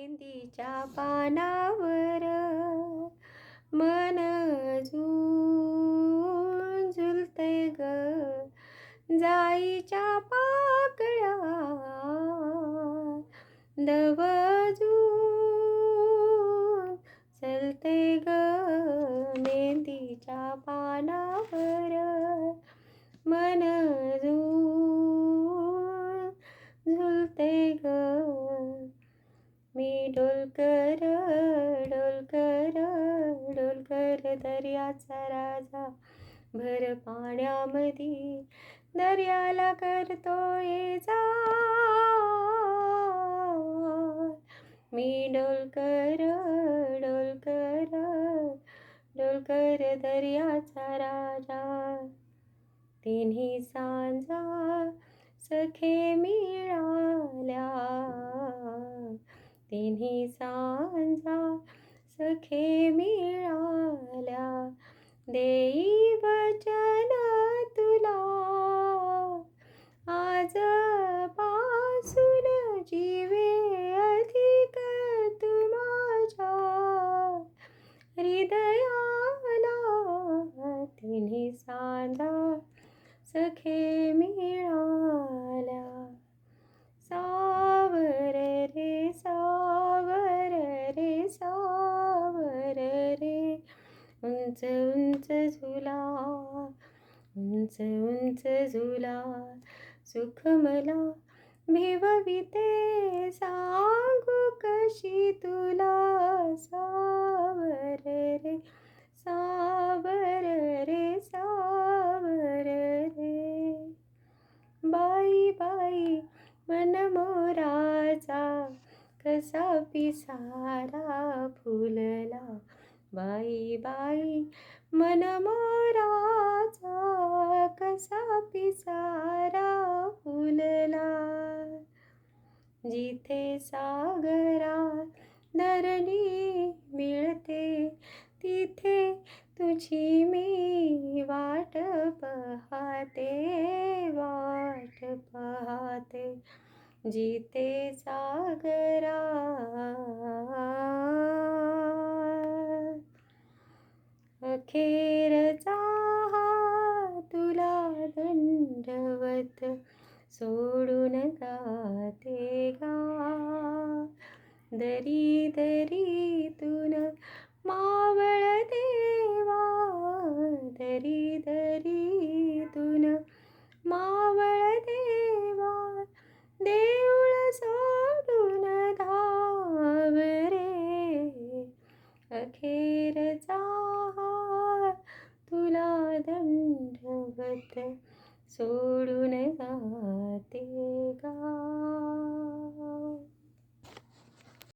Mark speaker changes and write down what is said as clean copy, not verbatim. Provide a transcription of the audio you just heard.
Speaker 1: मेहंदीच्या पानावर मन झुलते ग, जाईच्या पाकळ्या दवजून चलते ग, मेहंदीच्या पानावर मन झुलते ग. मी डोलकर डोलकर डोलकर दर्याचा राजा, भर पाण्यामधी दर्याला करतोय जा. मी डोलकर डोलकर डोलकर दर्याचा राजा. तिन्ही सांजा सखे मिळाल्या, तिन्ही सांजा सखे मिळाल्या. देई वचन तुला आजपासून, जीवे अधिक तू माझ्या हृदयाला. तिन्ही सांजा सखे मिळाल्या. सावर रे सावर रे सावर रे, उंच उंच झुला उंच उंच झुला. सुख मला भिवविते सांगू कशी तुला. सावर रे सावर रे सावर रे. बाई बाई मन मोराचा कसा पिसारा फुलला. बाई बाई मन मोराचा कसा पिसारा फुलला. जिथे सागरा धरणी मिळते, तिथे तुझी मी वाट पाहते, वाट पाहते. जिथे सागरा अखेरचा हा तुला दंडवत, सोडून जाते गा. दरी दरीतून मावळ देवा, दरी दरीतून मावळ देवा. देऊळ सोडून धाव रे, अखेरचा हा तुला दंडवत, सोडून जाते